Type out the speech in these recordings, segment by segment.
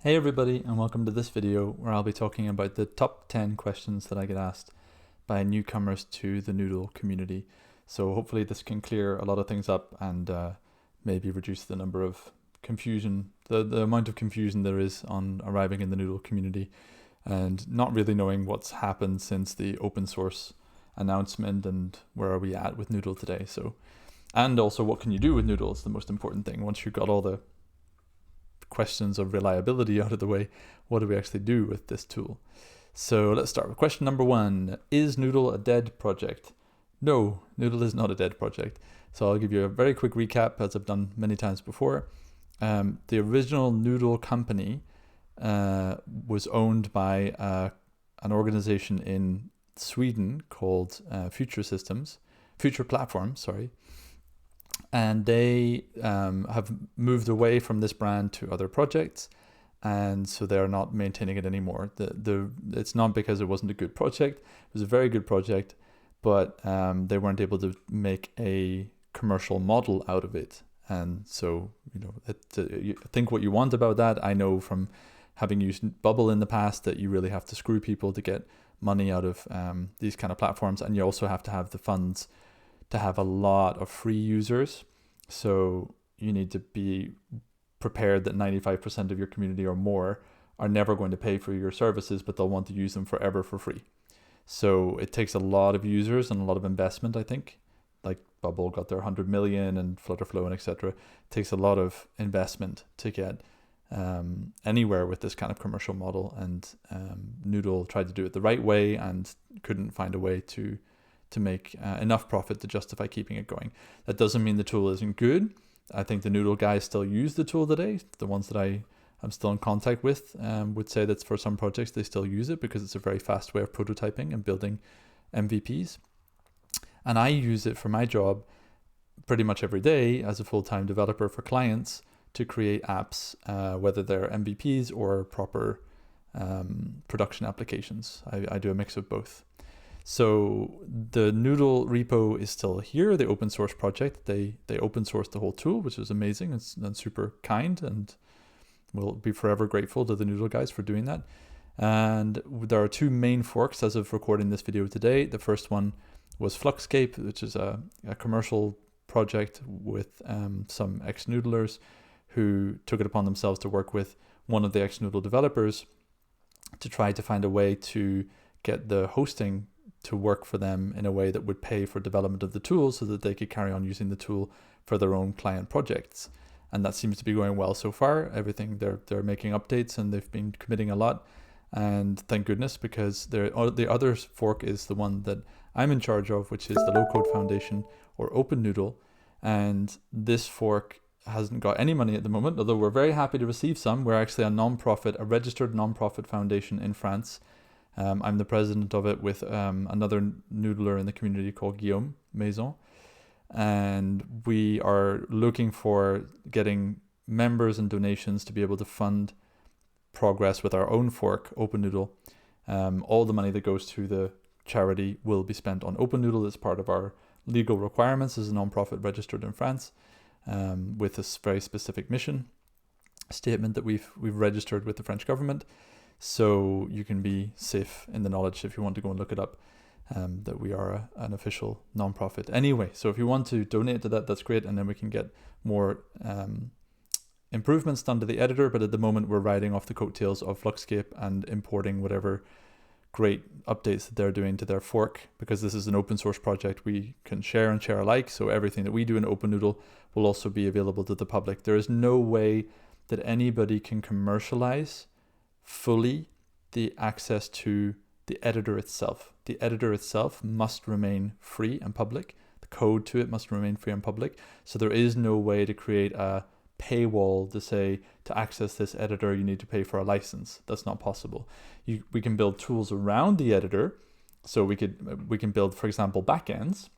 Hey everybody, and welcome to this video where I'll be talking about the top 10 questions that I get asked by newcomers to the Noodle community. So hopefully this can clear a lot of things up and maybe reduce the number of confusion, the amount of confusion there is on arriving in the Noodle community and not really knowing what's happened since the open source announcement and where are we at with Noodle today. And also what can you do with Noodle is the most important thing. Once you've got all the questions of reliability out of the way, what do we actually do with this tool? So let's start with question number 1. Is Noodle a dead project? No, Noodle is not a dead project. So I'll give you a very quick recap, as I've done many times before. The original Noodle company was owned by an organization in Sweden called Future Platform, and they have moved away from this brand to other projects, and so they're not maintaining it anymore. It's not because it wasn't a good project. It was a very good project, but they weren't able to make a commercial model out of it. And so, you think what you want about that. I know from having used Bubble in the past that you really have to screw people to get money out of these kind of platforms, and you also have to have the funds to have a lot of free users. So you need to be prepared that 95% of your community or more are never going to pay for your services, but they'll want to use them forever for free. So it takes a lot of users and a lot of investment, I think. Like Bubble got their 100 million and Flutterflow and etc. It takes a lot of investment to get anywhere with this kind of commercial model, and Noodle tried to do it the right way and couldn't find a way to make enough profit to justify keeping it going. That doesn't mean the tool isn't good. I think the Noodle guys still use the tool today. The ones that I'm still in contact with would say that for some projects they still use it because it's a very fast way of prototyping and building MVPs. And I use it for my job pretty much every day as a full-time developer for clients to create apps, whether they're MVPs or proper production applications. I do a mix of both. So the Noodle repo is still here, the open source project. They open sourced the whole tool, which is amazing. It's super kind, and we'll be forever grateful to the Noodle guys for doing that. And there are 2 main forks as of recording this video today. The first one was Fluxscape, which is a commercial project with some ex-Noodlers who took it upon themselves to work with one of the ex-Noodle developers to try to find a way to get the hosting to work for them in a way that would pay for development of the tool so that they could carry on using the tool for their own client projects. And that seems to be going well so far. Everything, they're making updates and they've been committing a lot. And thank goodness, because the other fork is the one that I'm in charge of, which is the Low Code Foundation, or Open Noodle. And this fork hasn't got any money at the moment, although we're very happy to receive some. We're actually a registered non-profit foundation in France. I'm the president of it with another Noodler in the community called Guillaume Maison. And we are looking for getting members and donations to be able to fund progress with our own fork, Open Noodle. All the money that goes to the charity will be spent on Open Noodle as part of our legal requirements as a non-profit registered in France, with this very specific mission statement that we've registered with the French government. So you can be safe in the knowledge, if you want to go and look it up, that we are an official nonprofit. Anyway, so if you want to donate to that, that's great, and then we can get more improvements done to the editor. But at the moment, we're riding off the coattails of Fluxscape and importing whatever great updates that they're doing to their fork, because this is an open source project we can share and share alike. So everything that we do in OpenNoodle will also be available to the public. There is no way that anybody can commercialize fully the access to the editor itself. The editor itself must remain free and public. The code to it must remain free and public. So there is no way to create a paywall to say, to access this editor, you need to pay for a license. That's not possible. We can build tools around the editor. So we can build, for example, backends.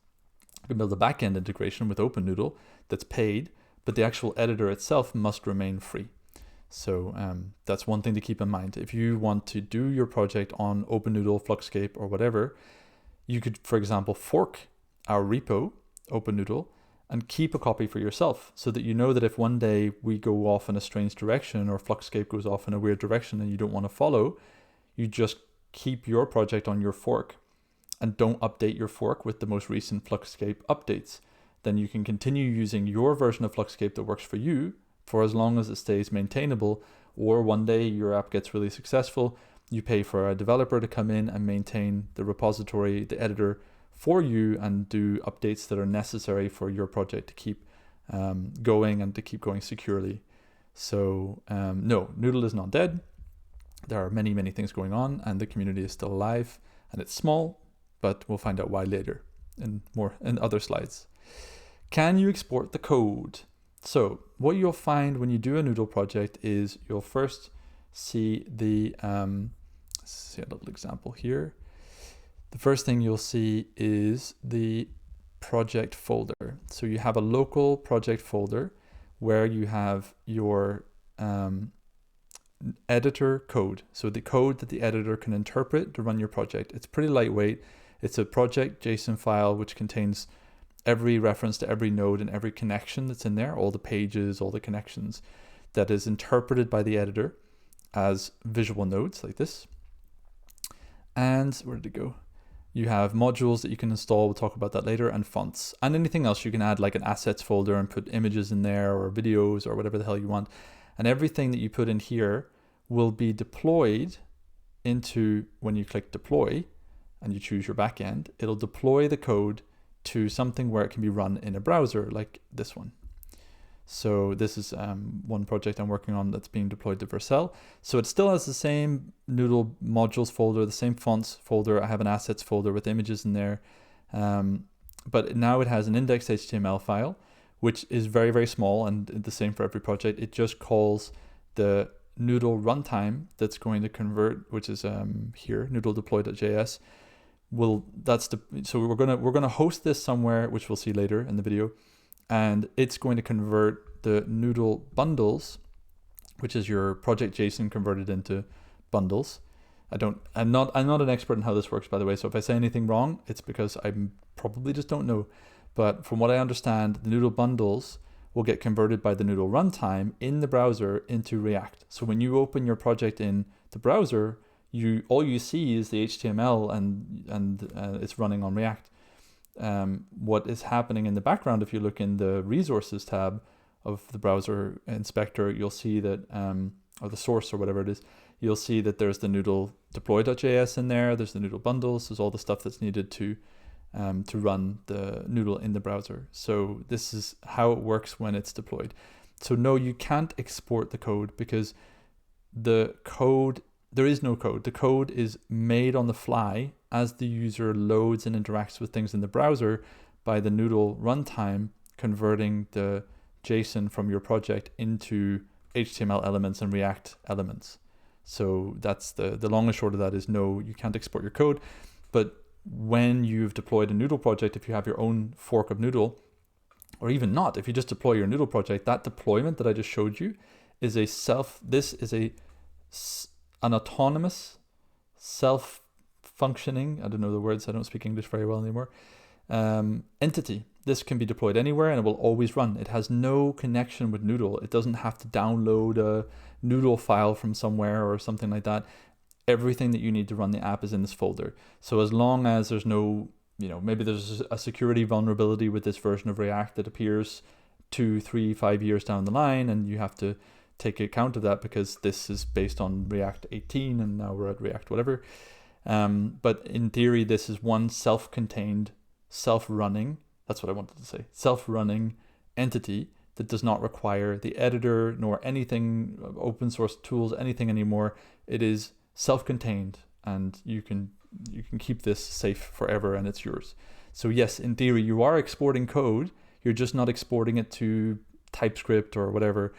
We can build a backend integration with OpenNoodle that's paid, but the actual editor itself must remain free. So that's one thing to keep in mind. If you want to do your project on OpenNoodle, Fluxscape, or whatever, you could, for example, fork our repo, OpenNoodle, and keep a copy for yourself so that you know that if one day we go off in a strange direction or Fluxscape goes off in a weird direction and you don't want to follow, you just keep your project on your fork and don't update your fork with the most recent Fluxscape updates. Then you can continue using your version of Fluxscape that works for you for as long as it stays maintainable, or one day your app gets really successful, you pay for a developer to come in and maintain the repository, the editor for you, and do updates that are necessary for your project to keep going and to keep going securely. So no, Noodle is not dead. There are many, many things going on and the community is still alive and it's small, but we'll find out why later in other slides. Can you export the code? So what you'll find when you do a Noodle project is you'll first see the, let's see a little example here. The first thing you'll see is the project folder. So you have a local project folder where you have your editor code. So the code that the editor can interpret to run your project. It's pretty lightweight. It's a project JSON file which contains every reference to every node and every connection that's in there, all the pages, all the connections, that is interpreted by the editor as visual nodes like this. And where did it go? You have modules that you can install, we'll talk about that later, and fonts, and anything else you can add, like an assets folder and put images in there or videos or whatever the hell you want. And everything that you put in here will be deployed into, when you click deploy and you choose your backend, it'll deploy the code to something where it can be run in a browser like this one. So this is one project I'm working on that's being deployed to Vercel. So it still has the same Noodle modules folder, the same fonts folder. I have an assets folder with images in there. But now it has an indexed HTML file, which is very, very small and the same for every project. It just calls the Noodle runtime that's going to convert, which is here, noodle deploy.js. So we're gonna host this somewhere, which we'll see later in the video. And it's going to convert the Noodle bundles, which is your project JSON converted into bundles. I'm not an expert in how this works, by the way. So if I say anything wrong, it's because I probably just don't know. But from what I understand, the Noodle bundles will get converted by the Noodle runtime in the browser into React. So when you open your project in the browser, all you see is the HTML and it's running on React. What is happening in the background, if you look in the resources tab of the browser inspector, you'll see that, or the source or whatever it is, you'll see that there's the Noodle deploy.js in there, there's the Noodle bundles, there's all the stuff that's needed to run the Noodle in the browser. So this is how it works when it's deployed. So no, you can't export the code because there is no code. The code is made on the fly as the user loads and interacts with things in the browser by the Noodle runtime, converting the JSON from your project into HTML elements and React elements. So that's the long and short of that is no, you can't export your code. But when you've deployed a Noodle project, if you have your own fork of Noodle, or even not, if you just deploy your Noodle project, that deployment that I just showed you is an autonomous, self-functioning, I don't know the words, I don't speak English very well anymore, entity. This can be deployed anywhere and it will always run. It has no connection with Noodle. It doesn't have to download a Noodle file from somewhere or something like that. Everything that you need to run the app is in this folder. So as long as there's no, maybe there's a security vulnerability with this version of React that appears 2, 3, 5 years down the line, and you have to take account of that because this is based on React 18 and now we're at React whatever. But in theory, this is one self-contained, self-running, that's what I wanted to say, self-running entity that does not require the editor nor anything, open source tools, anything anymore. It is self-contained and you can keep this safe forever and it's yours. So yes, in theory, you are exporting code. You're just not exporting it to TypeScript or whatever,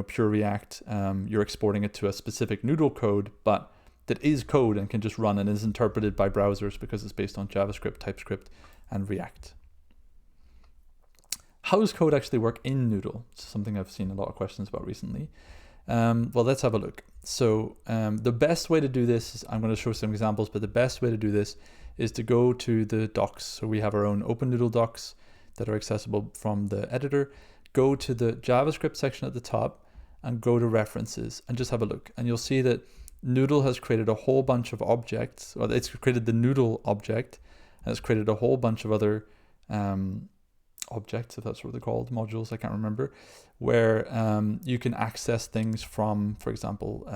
pure React. You're exporting it to a specific Noodle code, but that is code and can just run and is interpreted by browsers because it's based on JavaScript, TypeScript, and React. How does code actually work in Noodle? It's something I've seen a lot of questions about recently. Well, let's have a look. So the best way to do this is, I'm going to show some examples, but the best way to do this is to go to the docs. So we have our own Open Noodle docs. that are accessible from the editor, go to the JavaScript section at the top and go to references and just have a look. And you'll see that Noodle has created a whole bunch of objects, or it's created the Noodle object, and it's created a whole bunch of other objects, if that's what they're called, modules, I can't remember, where you can access things from, for example,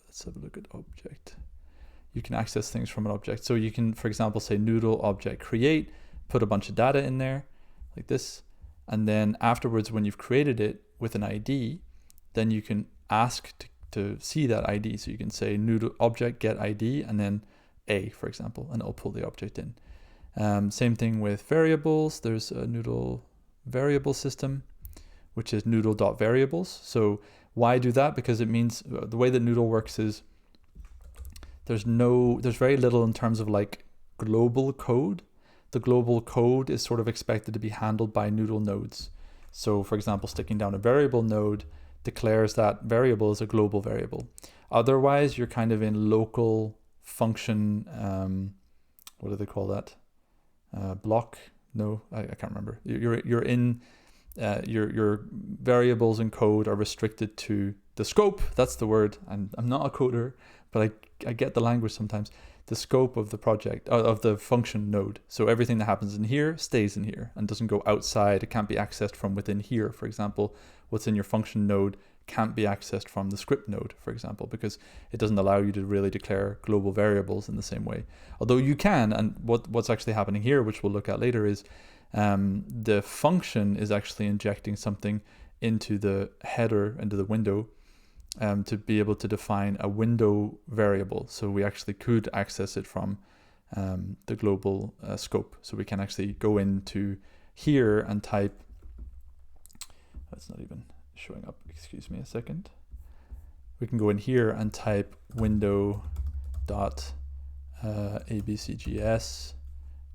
let's have a look at object. You can access things from an object. So you can, for example, say Noodle object create, put a bunch of data in there like this. And then afterwards, when you've created it with an ID, then you can ask to see that ID. So you can say Noodle object get ID and then A, for example, and it'll pull the object in. Same thing with variables. There's a Noodle variable system, which is noodle.variables. So why do that? Because it means the way that Noodle works is there's very little in terms of like global code. The global code is sort of expected to be handled by Noodle nodes. So for example, sticking down a variable node declares that variable is a global variable. Otherwise, you're kind of in local function, what do they call that? Block? No, I can't remember. You're in your variables and code are restricted to the scope. That's the word. I'm not a coder, but I get the language sometimes. The scope of the project, of the function node. So everything that happens in here stays in here and doesn't go outside. It can't be accessed from within here. For example, what's in your function node can't be accessed from the script node, for example, because it doesn't allow you to really declare global variables in the same way. Although you can, and what's actually happening here, which we'll look at later, is the function is actually injecting something into the header, into the window, to be able to define a window variable. So we actually could access it from the global scope. So we can actually go into here and type, that's not even showing up, excuse me a second. We can go in here and type window.abcgs,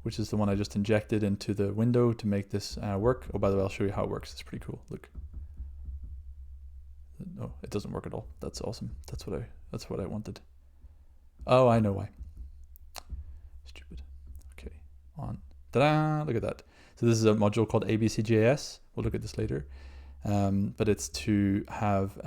which is the one I just injected into the window to make this work. Oh, by the way, I'll show you how it works. It's pretty cool. Look. No, it doesn't work at all. That's awesome. That's what I wanted. Oh, I know why. Stupid. Okay, on. Ta-da! Look at that. So this is a module called abcgs. We'll look at this later. But it's to have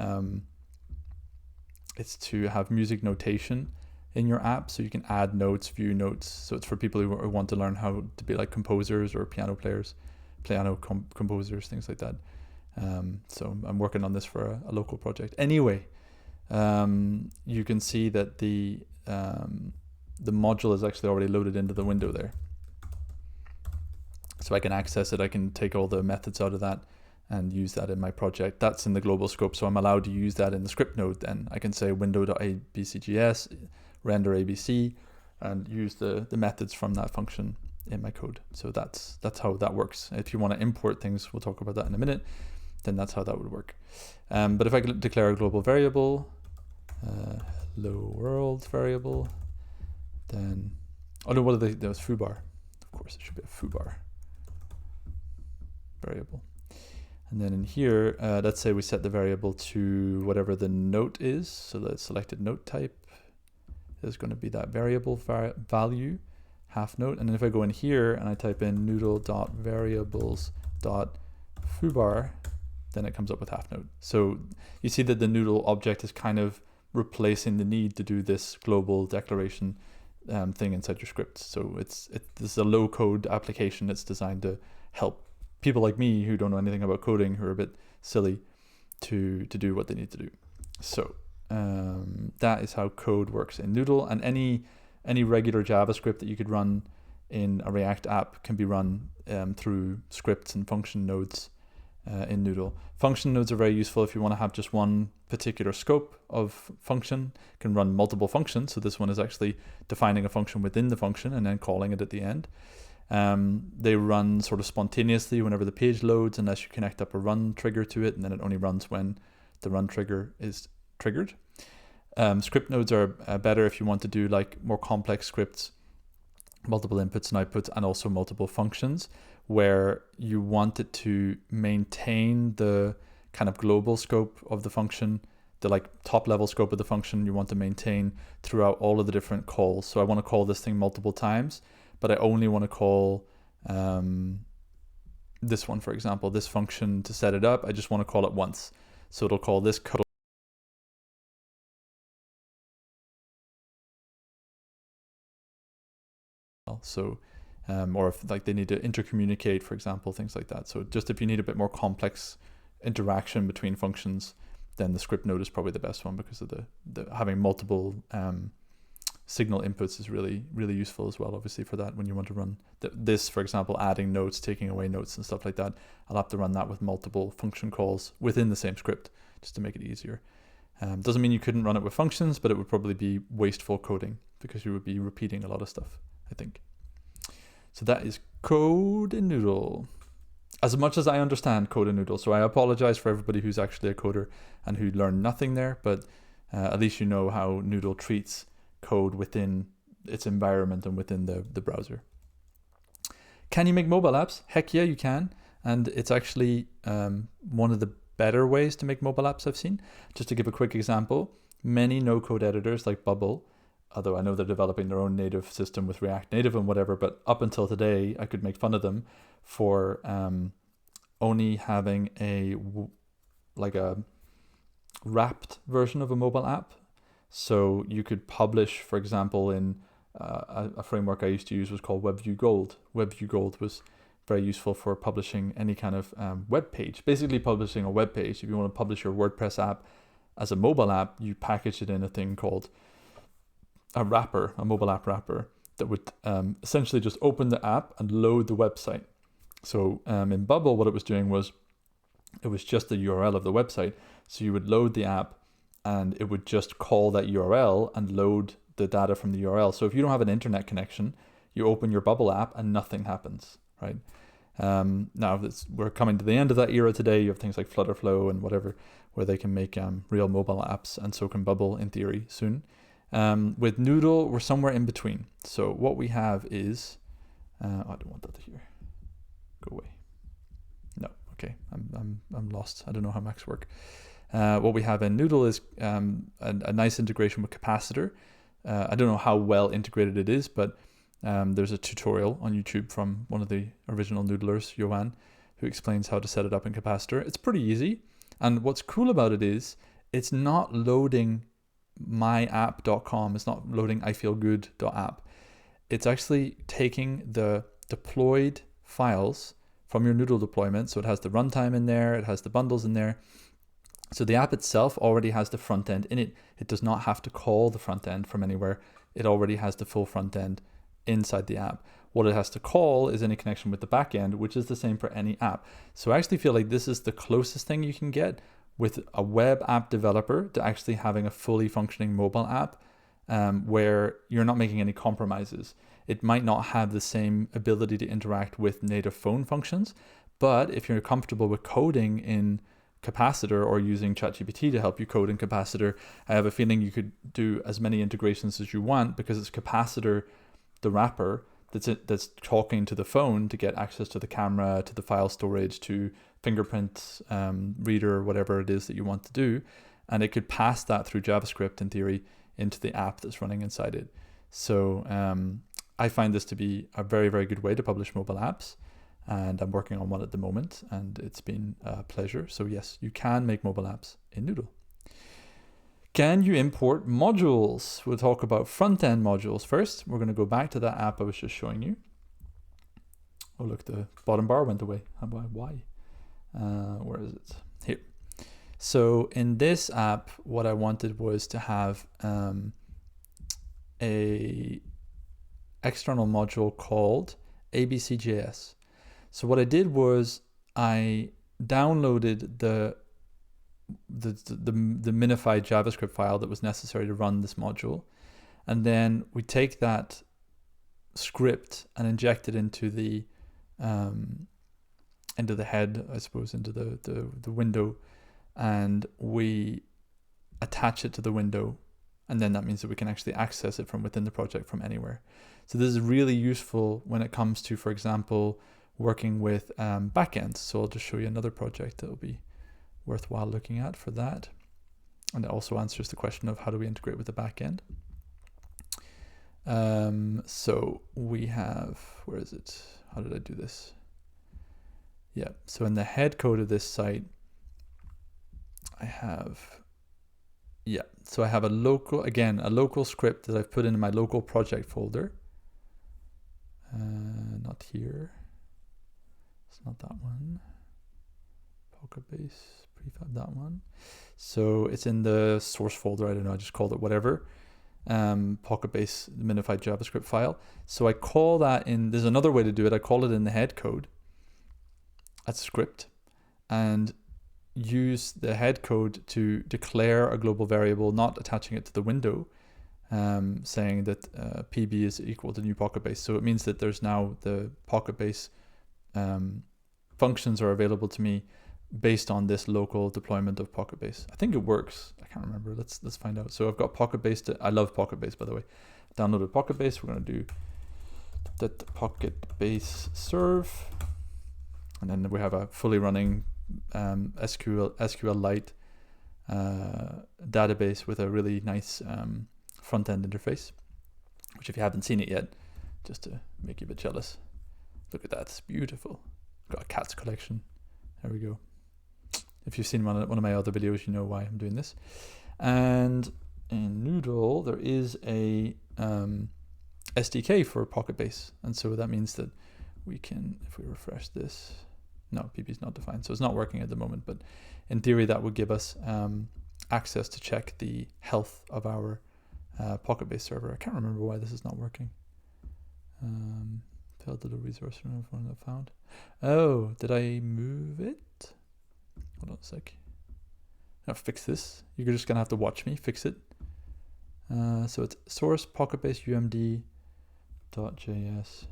music notation in your app, so you can add notes, view notes. So it's for people who want to learn how to be like composers or piano players, composers, things like that. So I'm working on this for a local project. Anyway, you can see that the module is actually already loaded into the window there. So I can access it. I can take all the methods out of that and use that in my project. That's in the global scope, so I'm allowed to use that in the script node. Then I can say window.abcgs, render abc, and use the methods from that function in my code. So that's how that works. If you want to import things, we'll talk about that in a minute, then that's how that would work. But if I declare a global variable, hello world variable, then, oh no, what are they? There was foobar. Of course, it should be a foobar variable. And then in here, let's say we set the variable to whatever the note is. So the selected note type is going to be that variable value, half note. And then if I go in here and I type in noodle.variables.foobar, then it comes up with half note. So you see that the Noodle object is kind of replacing the need to do this global declaration thing inside your script. So this is a low code application that's designed to help people like me who don't know anything about coding, who are a bit silly, to do what they need to do. So that is how code works in Noodle, and any regular JavaScript that you could run in a React app can be run through scripts and function nodes in Noodle. Function nodes are very useful if you want to have just one particular scope of function. You can run multiple functions. So this one is actually defining a function within the function and then calling it at the end. They run sort of spontaneously whenever the page loads, unless you connect up a run trigger to it, and then it only runs when the run trigger is triggered. Script nodes are better if you want to do like more complex scripts, multiple inputs and outputs, and also multiple functions, where you want it to maintain the kind of global scope of the function, the like top level scope of the function you want to maintain throughout all of the different calls. So I want to call this thing multiple times, but I only want to call this one, for example, this function to set it up, I just want to call it once. So it'll call this code. So, or if like they need to intercommunicate, for example, things like that. So just if you need a bit more complex interaction between functions, then the script node is probably the best one, because of the having multiple signal inputs is really useful as well, obviously, for that when you want to run this, for example, adding notes, taking away notes and stuff like that. I'll have to run that with multiple function calls within the same script just to make it easier. Doesn't mean you couldn't run it with functions, but it would probably be wasteful coding because you would be repeating a lot of stuff, I think. So that is code in Noodle. As much as I understand code in Noodle, so I apologize for everybody who's actually a coder and who learned nothing there, but at least you know how Noodle treats code within its environment and within the browser. Can you make mobile apps? Heck yeah, you can. And it's actually one of the better ways to make mobile apps I've seen. Just to give a quick example, many no-code editors like Bubble, although I know they're developing their own native system with React Native and whatever, but up until today, I could make fun of them for only having a wrapped version of a mobile app. So you could publish, for example, in a framework I used to use was called WebView Gold. WebView Gold was very useful for publishing any kind of web page, basically publishing a web page. If you want to publish your WordPress app as a mobile app, you package it in a thing called a wrapper, a mobile app wrapper, that would essentially just open the app and load the website. So in Bubble, what it was doing was, it was just the URL of the website. So you would load the app and it would just call that URL and load the data from the URL. So if you don't have an internet connection, you open your Bubble app and nothing happens, right? Now we're coming to the end of that era today. You have things like Flutterflow and whatever, where they can make real mobile apps, and so can Bubble in theory soon. With Noodle, we're somewhere in between. So what we have is, I don't want that here. Go away. No, okay, I'm lost. I don't know how Macs work. What we have in Noodle is a nice integration with Capacitor. I don't know how well integrated it is, but there's a tutorial on YouTube from one of the original Noodlers, Johan, who explains how to set it up in Capacitor. It's pretty easy. And what's cool about it is it's not loading myapp.com. It's not loading ifeelgood.app. It's actually taking the deployed files from your Noodle deployment. So it has the runtime in there, it has the bundles in there. So the app itself already has the front end in it. It does not have to call the front end from anywhere. It already has the full front end inside the app. What it has to call is any connection with the back end, which is the same for any app. So I actually feel like this is the closest thing you can get with a web app developer to actually having a fully functioning mobile app, where you're not making any compromises. It might not have the same ability to interact with native phone functions, but if you're comfortable with coding in Capacitor or using ChatGPT to help you code in Capacitor, I have a feeling you could do as many integrations as you want, because it's Capacitor, the wrapper, that's talking to the phone to get access to the camera, to the file storage, to fingerprint reader, whatever it is that you want to do. And it could pass that through JavaScript in theory into the app that's running inside it. So I find this to be a very, very good way to publish mobile apps. And I'm working on one at the moment, and it's been a pleasure. So yes, you can make mobile apps in Noodle. Can you import modules? We'll talk about front-end modules first. We're going to go back to that app I was just showing you. Oh, look, the bottom bar went away. Why? Where is it? Here. So in this app, what I wanted was to have a external module called abc.js. So what I did was I downloaded the minified JavaScript file that was necessary to run this module, and then we take that script and inject it into the head, I suppose, into the window, and we attach it to the window, and then that means that we can actually access it from within the project from anywhere. So this is really useful when it comes to, for example, working with backends. So I'll just show you another project that will be worthwhile looking at for that. And it also answers the question of how do we integrate with the backend. So we have, where is it? How did I do this? Yeah, so in the head code of this site, I have, yeah, so I have a local script that I've put in my local project folder. Not here. It's not that one. Pocket base prefab, that one. So it's in the source folder. I don't know. I just called it whatever. Pocket base minified JavaScript file. So I call that in. There's another way to do it. I call it in the head code. That's script, and use the head code to declare a global variable, not attaching it to the window, saying that PB is equal to new pocket base. So it means that there's now the pocket base functions are available to me based on this local deployment of pocket base. I think it works. I can't remember. Let's find out. So I've got pocket base. I love pocket base, by the way. Downloaded pocket base. We're going to do that pocket base serve, and then we have a fully running SQLite database with a really nice front-end interface, which if you haven't seen it yet, just to make you a bit jealous, look at that, it's beautiful. Got a cats collection. There we go. If you've seen one of my other videos, you know why I'm doing this. And in Noodle, there is a SDK for Pocket Base, and so that means that we can, if we refresh this, no, PB is not defined, so it's not working at the moment, but in theory that would give us access to check the health of our Pocket Base server. I can't remember why this is not working. Failed little resource not found. Oh, did I move it? Hold on a sec. I'll fix this. You're just gonna have to watch me fix it. So it's source pocketbase umd.js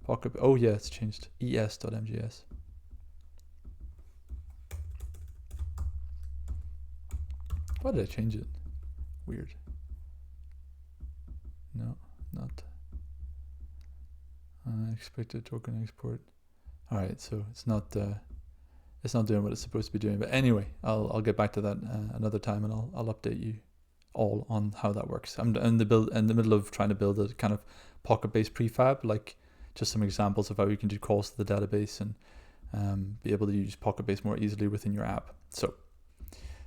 pocket. Oh yeah, it's changed. es.mjs. Why did I change it? Weird. No, not. Expected token export. All right, so it's not doing what it's supposed to be doing. But anyway, I'll get back to that another time, and I'll update you all on how that works. I'm in the middle of trying to build a kind of pocket base prefab, like just some examples of how you can do calls to the database and be able to use pocket base more easily within your app. So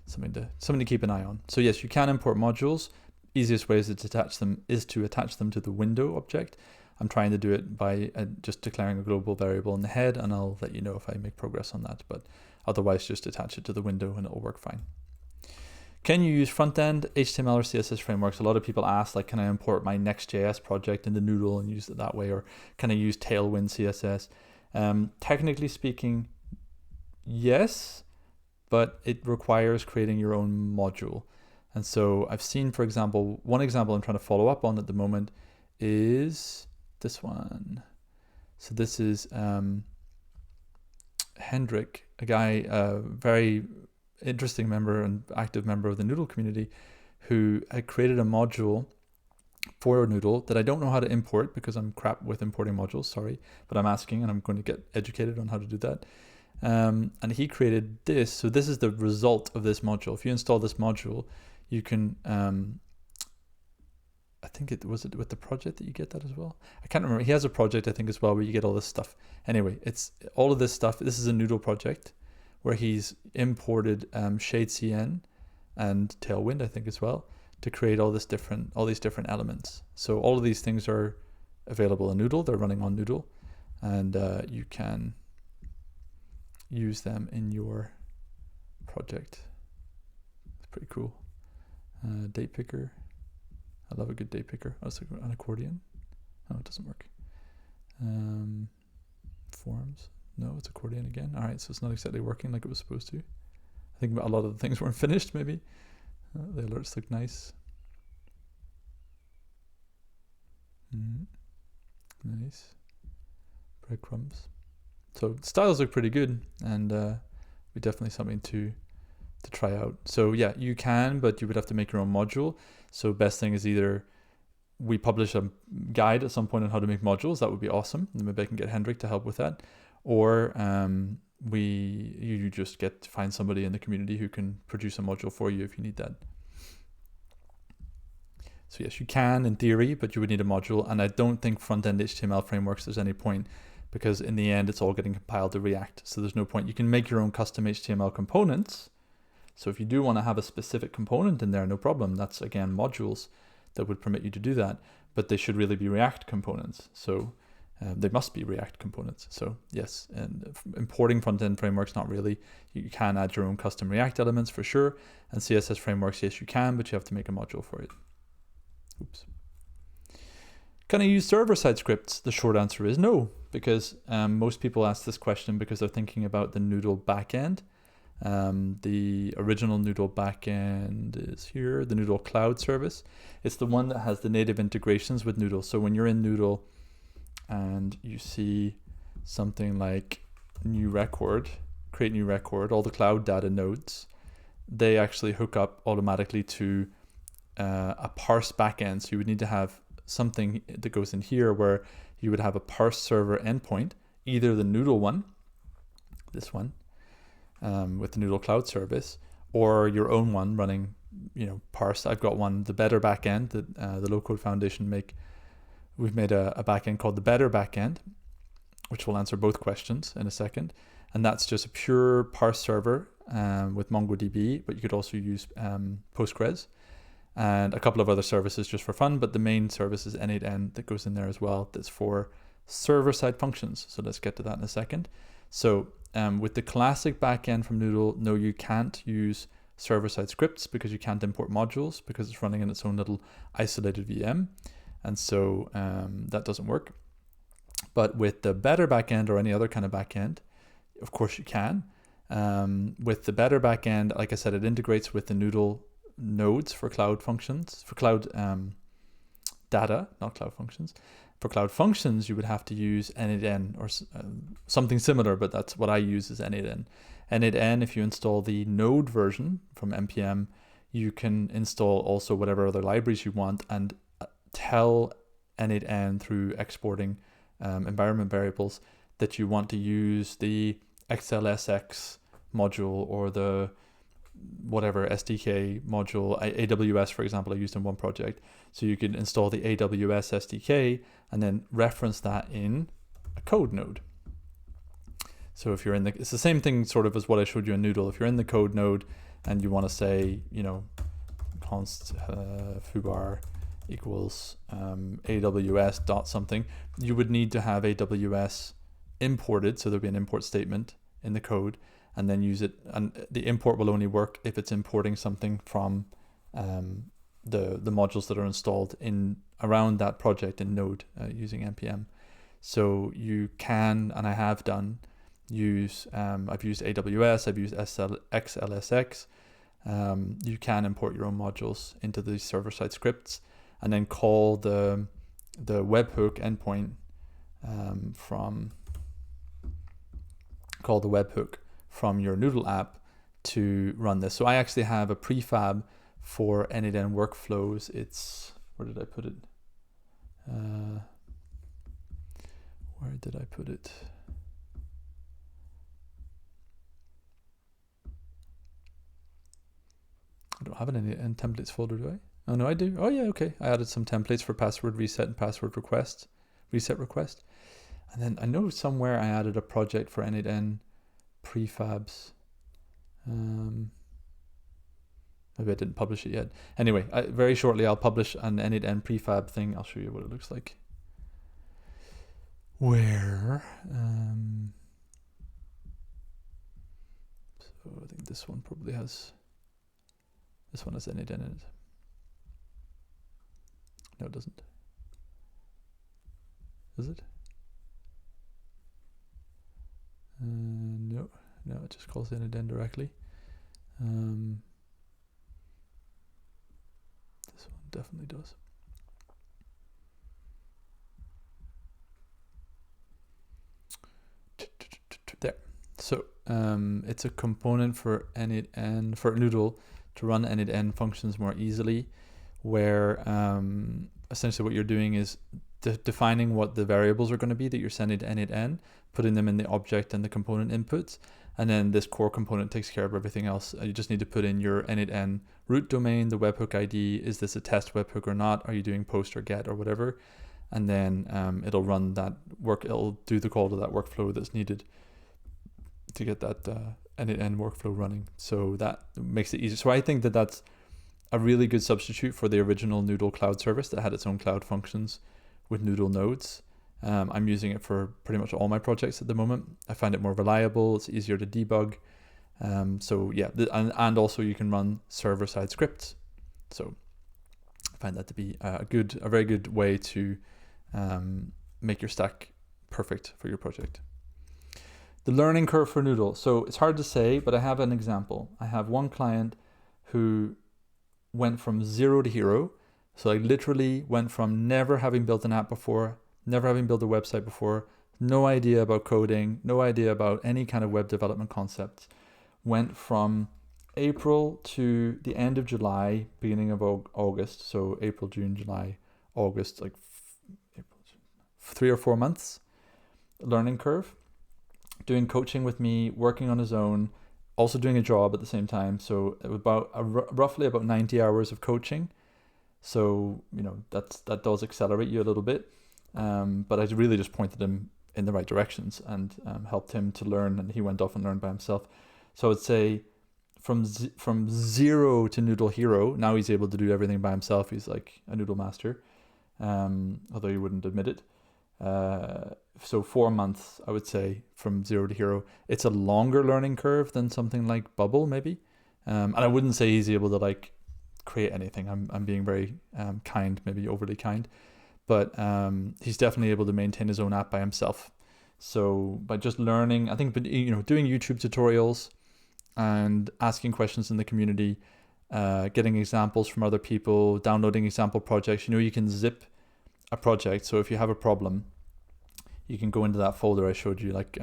something to keep an eye on. So yes, you can import modules. Easiest way is to attach them to the window object. I'm trying to do it by just declaring a global variable in the head, and I'll let you know if I make progress on that. But otherwise, just attach it to the window and it'll work fine. Can you use front-end HTML or CSS frameworks? A lot of people ask, like, can I import my Next.js project into Noodle and use it that way? Or can I use Tailwind CSS? Technically speaking, yes, but it requires creating your own module. And so I've seen, for example, one example I'm trying to follow up on at the moment is this one. So this is Hendrik, a guy, a very interesting member and active member of the Noodle community, who had created a module for Noodle that I don't know how to import because I'm crap with importing modules, sorry, but I'm asking and I'm going to get educated on how to do that. And he created this. So this is the result of this module. If you install this module, you can, I think it was with the project that you get that as well. I can't remember. He has a project, I think, as well, where you get all this stuff. Anyway, it's all of this stuff. This is a Noodle project where he's imported ShadeCN and Tailwind, I think, as well, to create all these different elements. So all of these things are available in Noodle. They're running on Noodle, and you can use them in your project. It's pretty cool. Date picker. I love a good date picker. Oh, it's like an accordion. Oh, it doesn't work. Forms. No, it's accordion again. All right, so it's not exactly working like it was supposed to. I think a lot of the things weren't finished, maybe. The alerts look nice. Nice. Breadcrumbs. So styles look pretty good, and be definitely something to try out. So yeah, you can, but you would have to make your own module. So best thing is either we publish a guide at some point on how to make modules. That would be awesome. And maybe I can get Hendrik to help with that. Or you just find somebody in the community who can produce a module for you if you need that. So yes, you can in theory, but you would need a module. And I don't think front-end HTML frameworks there's any point, because in the end it's all getting compiled to React. So there's no point. You can make your own custom HTML components. So if you do want to have a specific component in there, no problem. That's again modules that would permit you to do that, but they should really be React components. So they must be React components. So yes, and importing front-end frameworks, not really. You can add your own custom React elements for sure. And CSS frameworks, yes, you can, but you have to make a module for it. Oops. Can I use server-side scripts? The short answer is no, because most people ask this question because they're thinking about the Noodle backend. The original Noodle backend is here, the Noodle cloud service. It's the one that has the native integrations with Noodle. So when you're in Noodle and you see something like new record, create new record, all the cloud data nodes, they actually hook up automatically to a parse backend. So you would need to have something that goes in here where you would have a parse server endpoint, either the Noodle one, this one, with the Noodle cloud service, or your own one running, parse. I've got one, the Better backend that the Low Code Foundation make. We've made a backend called the Better backend, which will answer both questions in a second. And that's just a pure parse server with MongoDB, but you could also use Postgres and a couple of other services just for fun. But the main service is N8N that goes in there as well. That's for server-side functions. So let's get to that in a second. So with the classic backend from Noodle, no, you can't use server-side scripts because you can't import modules because it's running in its own little isolated VM. And so that doesn't work. But with the Better backend or any other kind of backend, of course you can. With the Better backend, like I said, it integrates with the Noodle nodes for cloud functions, for cloud data, not cloud functions. For cloud functions, you would have to use N8N or something similar, but that's what I use is N8N. N8N, if you install the node version from NPM, you can install also whatever other libraries you want and tell N8N through exporting environment variables that you want to use the XLSX module or the whatever SDK module. AWS, for example, I used in one project. So you can install the AWS SDK and then reference that in a code node. So if you're in it's the same thing sort of as what I showed you in Noodle. If you're in the code node and you want to say, const foobar equals AWS dot something, you would need to have AWS imported. So there'll be an import statement in the code and then use it. And the import will only work if it's importing something from the modules that are installed in around that project in Node using NPM. So you can, and I have done, use, I've used AWS, I've used XLSX. You can import your own modules into these server-side scripts and then call the webhook endpoint from your Noodle app to run this. So I actually have a prefab for N8N workflows. It's, where did I put it? I don't have it in templates folder, do I? Oh no, I do. Oh yeah, okay. I added some templates for password reset and password reset request. And then I know somewhere I added a project for N8N prefabs. Maybe I didn't publish it yet. Anyway, very shortly I'll publish an N8N prefab thing. I'll show you what it looks like. Where, so I think this one probably has, this one has N8N in it. No, it doesn't. Does it? No, it just calls N8N directly. This one definitely does. There. So it's a component for N8N, for Noodle to run N8N functions more easily, where essentially what you're doing is defining what the variables are going to be that you're sending to N8N, putting them in the object and the component inputs, and then this core component takes care of everything else. You just need to put in your N8N root domain, the webhook ID, is this a test webhook or not? Are you doing post or get or whatever? and then it'll run that it'll do the call to that workflow that's needed to get that end-to-end workflow running. So that makes it easy. So I think that that's a really good substitute for the original Noodle cloud service that had its own cloud functions with Noodle nodes. I'm using it for pretty much all my projects at the moment. I find it more reliable. It's easier to debug. So yeah, and also you can run server-side scripts. So I find that to be a very good way to make your stack perfect for your project. The learning curve for Noodle. So it's hard to say, but I have an example. I have one client who went from 0 to hero. So I literally went from never having built an app before, never having built a website before, no idea about coding, no idea about any kind of web development concepts. Went from April to the end of July, beginning of August. So April, June, July, August, like 3 or 4 months learning curve. Doing coaching with me, working on his own, also doing a job at the same time. So roughly about 90 hours of coaching. So, that does accelerate you a little bit. But I really just pointed him in the right directions and helped him to learn, and he went off and learned by himself. So I'd say from 0 to Noodle hero, now he's able to do everything by himself. He's like a Noodle master, although he wouldn't admit it. So 4 months, I would say, from 0 to hero. It's a longer learning curve than something like Bubble, maybe. And I wouldn't say he's able to like create anything. I'm being very kind, maybe overly kind, but he's definitely able to maintain his own app by himself. So by just learning, I think, doing YouTube tutorials and asking questions in the community, getting examples from other people, downloading example projects. You can zip a project. So if you have a problem, you can go into that folder I showed you, like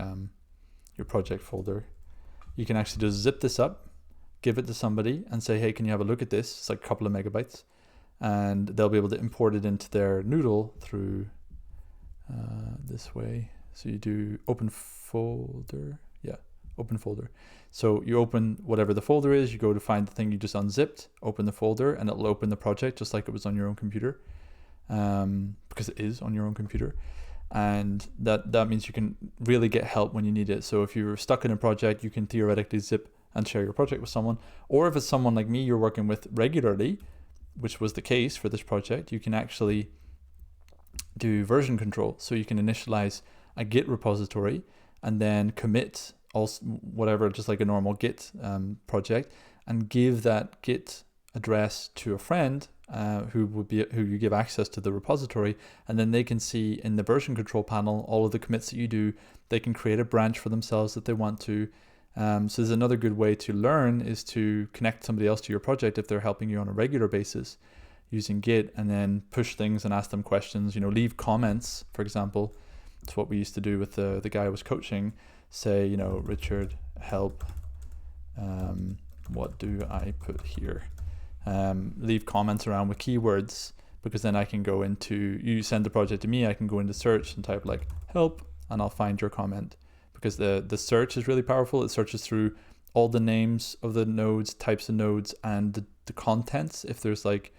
your project folder. You can actually just zip this up, give it to somebody and say, hey, can you have a look at this? It's like a couple of megabytes. And they'll be able to import it into their Noodle through this way. So you do open folder. Yeah, open folder. So you open whatever the folder is, you go to find the thing you just unzipped, open the folder, and it'll open the project just like it was on your own computer. Because it is on your own computer. And that means you can really get help when you need it. So if you're stuck in a project, you can theoretically zip and share your project with someone. Or if it's someone like me you're working with regularly, which was the case for this project, you can actually do version control. So you can initialize a Git repository and then commit also whatever, just like a normal Git project, and give that Git address to a friend who you give access to the repository, and then they can see in the version control panel all of the commits that you do. They can create a branch for themselves that they want to. So there's another good way to learn is to connect somebody else to your project if they're helping you on a regular basis using Git, and then push things and ask them questions. Leave comments, for example. It's what we used to do with the guy I was coaching. Say, Richard, help. What do I put here? Leave comments around with keywords, because then I can go into, you send the project to me, I can go into search and type like help, and I'll find your comment, because the search is really powerful. It searches through all the names of the nodes, types of nodes, and the contents. If there's like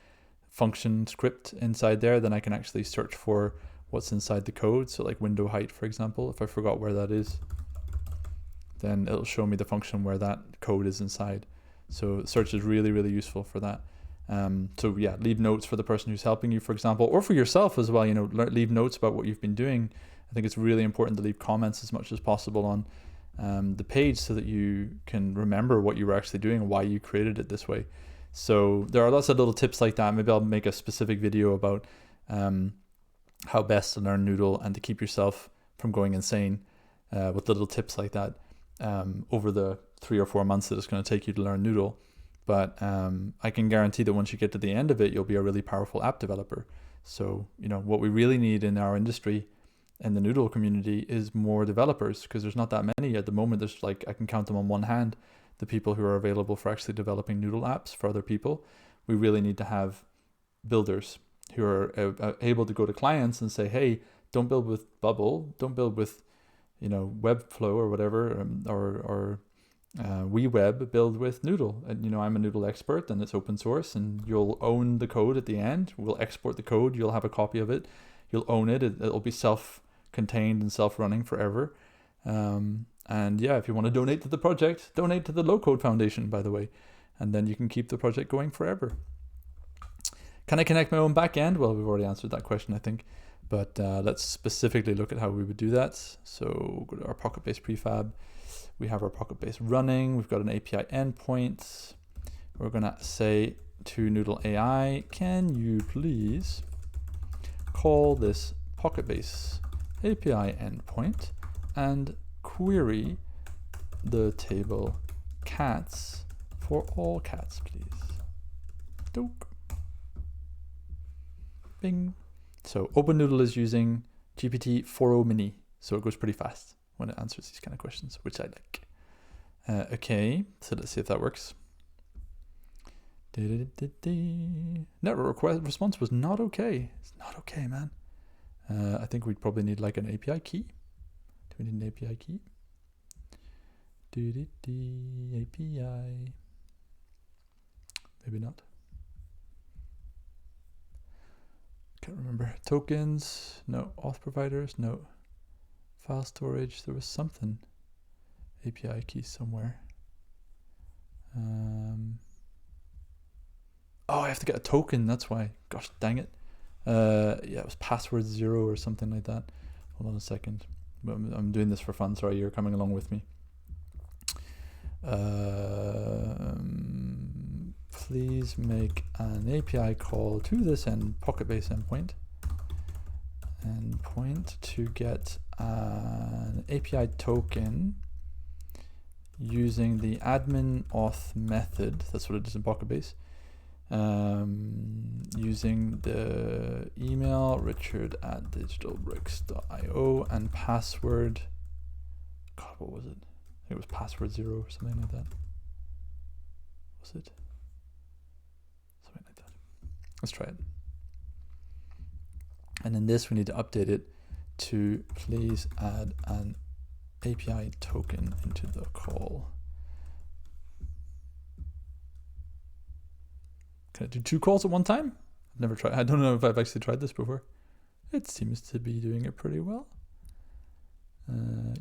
function script inside there, then I can actually search for what's inside the code. So like window height, for example, if I forgot where that is, then it'll show me the function where that code is inside. So search is really, really useful for that. So yeah, leave notes for the person who's helping you, for example, or for yourself as well. Leave notes about what you've been doing. I think it's really important to leave comments as much as possible on the page, so that you can remember what you were actually doing and why you created it this way. So there are lots of little tips like that. Maybe I'll make a specific video about how best to learn Noodle and to keep yourself from going insane with little tips like that over the 3 or 4 months that it's going to take you to learn Noodle. But I can guarantee that once you get to the end of it, you'll be a really powerful app developer. So, what we really need in our industry, in the Noodle community, is more developers, because there's not that many at the moment. There's I can count them on one hand, the people who are available for actually developing Noodle apps for other people. We really need to have builders who are able to go to clients and say, hey, don't build with Bubble, don't build with, Webflow or whatever, or WeWeb, build with Noodle. And I'm a Noodle expert, and it's open source, and you'll own the code at the end. We'll export the code, you'll have a copy of it, you'll own it. It'll be self-contained and self-running forever. And yeah, if you want to donate to the project, donate to the Low Code Foundation, by the way, and then you can keep the project going forever. Can I connect my own backend? Well, we've already answered that question, I think, but let's specifically look at how we would do that. So go to our Pocket-based prefab. We have our Pocket-based running. We've got an API endpoint. We're gonna say to Noodle AI, can you please call this Pocket-based API endpoint and query the table cats for all cats, please. Doke. Bing. So OpenNoodle is using GPT-4o Mini, so it goes pretty fast when it answers these kind of questions, which I like. Okay, so let's see if that works. Network response was not okay. It's not okay, man. I think we'd probably need like an API key. Do we need an API key? API. Maybe not. Can't remember. Tokens, no. Auth providers, no. File storage, there was something. API key somewhere. Oh, I have to get a token, that's why. Gosh, dang it. Yeah, it was password 0 or something like that. Hold on a second. I'm doing this for fun, sorry, you're coming along with me. Please make an API call to this Pocket-based endpoint to get an API token using the admin auth method. That's what it is in Pocket-based. Using the email richard@digitalbricks.io and password. God, what was it? I think it was password 0 or something like that. Was it? Something like that. Let's try it. And in this, we need to update it to please add an API token into the call. Can I do 2 calls at one time? I've never tried. I don't know if I've actually tried this before. It seems to be doing it pretty well.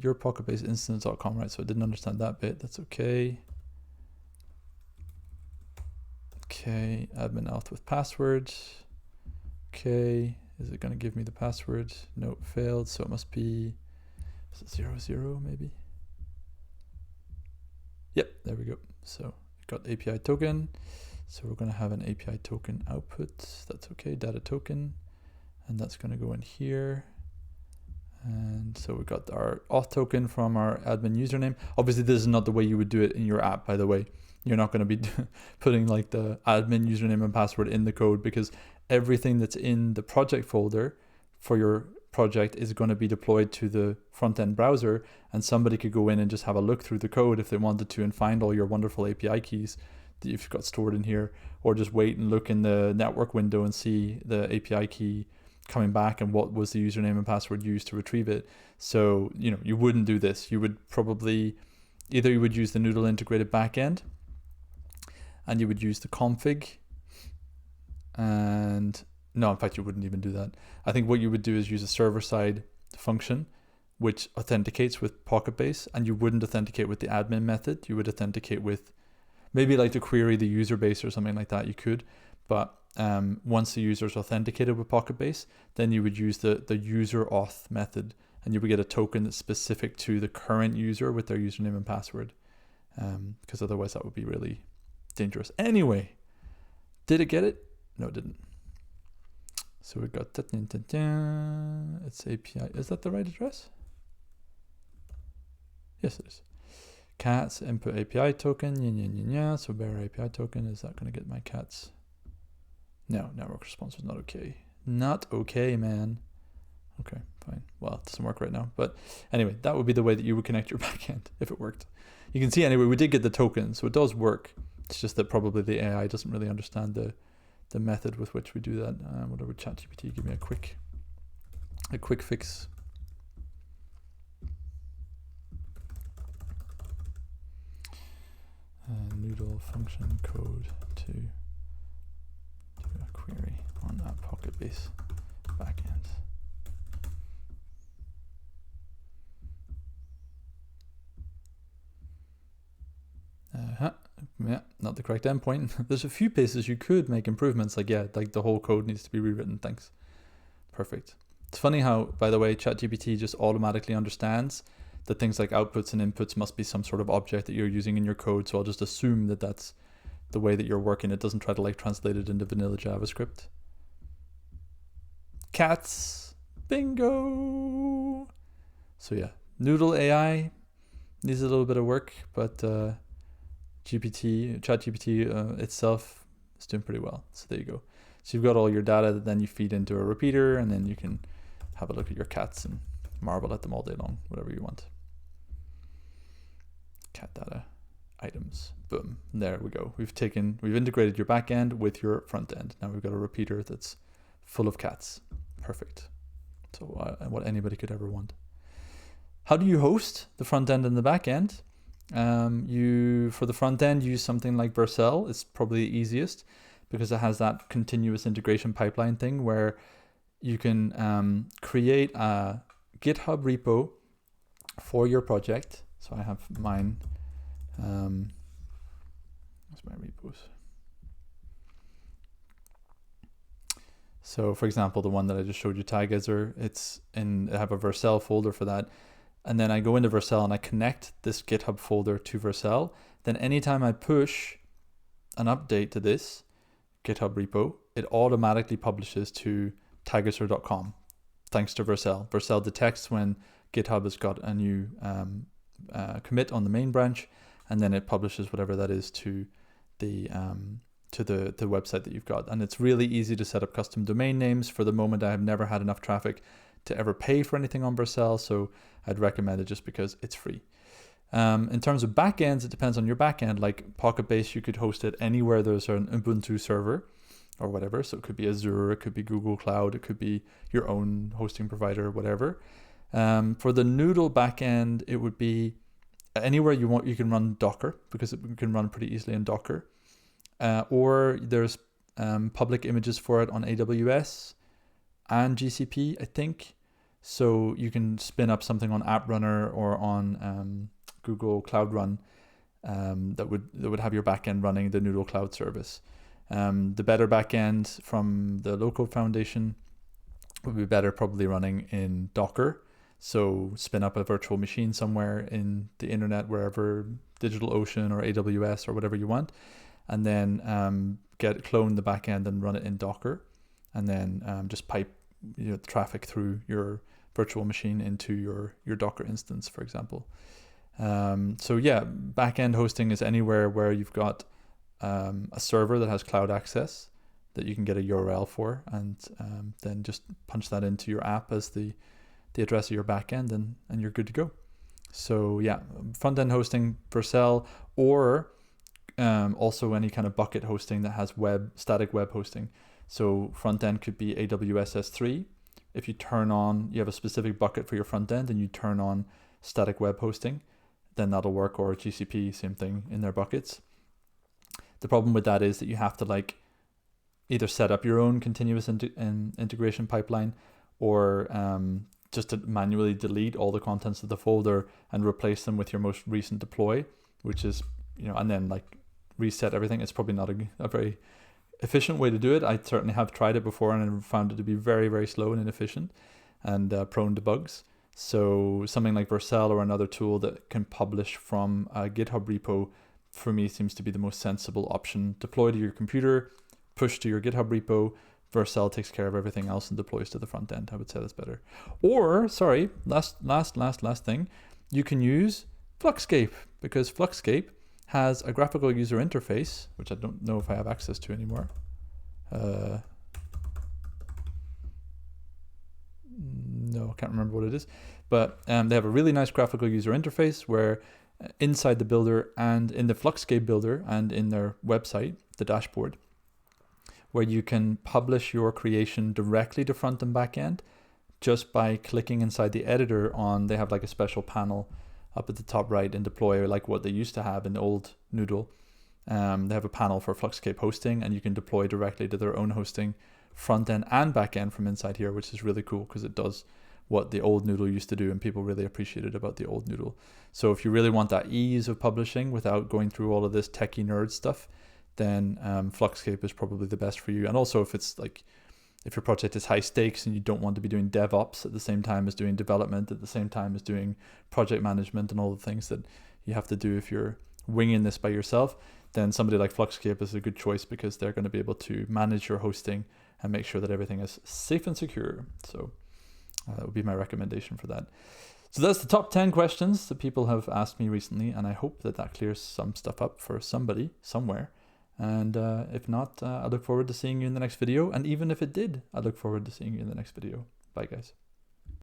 Your Pocket-based instance.com, right? So I didn't understand that bit. That's okay. Okay, admin auth with password. Okay, is it going to give me the password? No, failed. So it must be, is it 00 maybe? Yep, there we go. So it got API token. So we're going to have an API token output. That's okay, data token. And that's going to go in here. And so we got our auth token from our admin username. Obviously, this is not the way you would do it in your app, by the way. You're not going to be putting like the admin username and password in the code, because everything that's in the project folder for your project is going to be deployed to the front-end browser, and somebody could go in and just have a look through the code if they wanted to and find all your wonderful API keys that you've got stored in here, or just wait and look in the network window and see the API key coming back and what was the username and password used to retrieve it. So, you know, you wouldn't do this. You would probably, either you would use the Noodle integrated backend and you would use the config, and no, in fact, you wouldn't even do that. I think what you would do is use a server-side function which authenticates with Pocket-based, and you wouldn't authenticate with the admin method. You would authenticate with maybe like to query the user base or something like that. You could, but once the user is authenticated with Pocket-based, then you would use the user auth method, and you would get a token that's specific to the current user with their username and password, because otherwise that would be really dangerous. Anyway, did it get it? No, it didn't. So we got that. It's API. Is that the right address? Yes, it is. Cats input API token. So bearer API token. Is that going to get my cats? No, network response was not okay. Not okay, man. Okay, fine. Well, it doesn't work right now. But anyway, that would be the way that you would connect your backend if it worked. You can see anyway, we did get the token, so it does work. It's just that probably the AI doesn't really understand the method with which we do that. Whatever, ChatGPT, give me a quick fix. Noodle function code to do a query on that Pocket-based backend. the correct endpoint. There's a few places you could make improvements, like the whole code needs to be rewritten. Thanks. Perfect. It's funny how, by the way, ChatGPT just automatically understands that things like outputs and inputs must be some sort of object that you're using in your code. So I'll just assume that that's the way that you're working. It doesn't try to like translate it into vanilla JavaScript. Cats. Bingo. So yeah, Noodle AI needs a little bit of work, but ChatGPT itself is doing pretty well. So there you go. So you've got all your data that then you feed into a repeater, and then you can have a look at your cats and marvel at them all day long, whatever you want. Cat data items. Boom. There we go. We've integrated your backend with your front end. Now we've got a repeater that's full of cats. Perfect. So what anybody could ever want. How do you host the front end and the back end? You, for the front end, use something like Vercel. It's probably the easiest because it has that continuous integration pipeline thing where you can create a GitHub repo for your project. So I have mine. Where's my repos? So for example, the one that I just showed you, Tagezzer, I have a Vercel folder for that. And then I go into Vercel and I connect this GitHub folder to Vercel. Then anytime I push an update to this GitHub repo, it automatically publishes to tagezzer.com thanks to Vercel. Vercel detects when GitHub has got a new commit on the main branch, and then it publishes whatever that is to the website that you've got. And it's really easy to set up custom domain names. For the moment, I have never had enough traffic to ever pay for anything on Vercel, so I'd recommend it just because it's free. In terms of backends, it depends on your backend. Like Pocketbase, you could host it anywhere there's an Ubuntu server or whatever. So it could be Azure, it could be Google Cloud, it could be your own hosting provider, whatever. For the Noodle backend, it would be anywhere you want. You can run Docker because it can run pretty easily in Docker. Or there's public images for it on AWS and GCP, I think. So you can spin up something on App Runner or on Google Cloud Run that would have your backend running the Noodle Cloud service. The better backend from the local foundation would be better probably running in Docker. So spin up a virtual machine somewhere in the internet, wherever, DigitalOcean or AWS or whatever you want, and then clone the backend and run it in Docker, and then just pipe traffic through your virtual machine into your Docker instance, for example. So yeah, backend hosting is anywhere where you've got a server that has cloud access that you can get a URL for, and then just punch that into your app as the address of your backend, and you're good to go. So yeah, front end hosting, Vercel, or also any kind of bucket hosting that has static web hosting. So front end could be AWS S3. If you have a specific bucket for your front end and you turn on static web hosting, then that'll work. Or GCP, same thing in their buckets. The problem with that is that you have to either set up your own continuous integration pipeline, or just to manually delete all the contents of the folder and replace them with your most recent deploy, which is, and then reset everything. It's probably not a very efficient way to do it. I certainly have tried it before and I found it to be very, very slow and inefficient and prone to bugs. So something like Vercel or another tool that can publish from a GitHub repo, for me, seems to be the most sensible option. Deploy to your computer, push to your GitHub repo. Vercel takes care of everything else and deploys to the front end. I would say that's better. Or, sorry, last thing, you can use Fluxscape, because Fluxscape has a graphical user interface, which I don't know if I have access to anymore. No, I can't remember what it is. But they have a really nice graphical user interface where inside the builder and in the Fluxscape builder and in their website, the dashboard, where you can publish your creation directly to front and back end just by clicking inside the editor they have a special panel up at the top right in deploy, like what they used to have in the old Noodle. They have a panel for Fluxscape hosting, and you can deploy directly to their own hosting, front end and back end from inside here, which is really cool because it does what the old Noodle used to do, and people really appreciated about the old Noodle. So if you really want that ease of publishing without going through all of this techie nerd stuff, then Fluxcape is probably the best for you. And also if it's like, if your project is high stakes and you don't want to be doing DevOps at the same time as doing development, at the same time as doing project management and all the things that you have to do if you're winging this by yourself, then somebody like Fluxcape is a good choice because they're going to be able to manage your hosting and make sure that everything is safe and secure. So that would be my recommendation for that. So that's the top 10 questions that people have asked me recently, and I hope that that clears some stuff up for somebody somewhere. And if not, I look forward to seeing you in the next video. And even if it did, I look forward to seeing you in the next video. Bye, guys.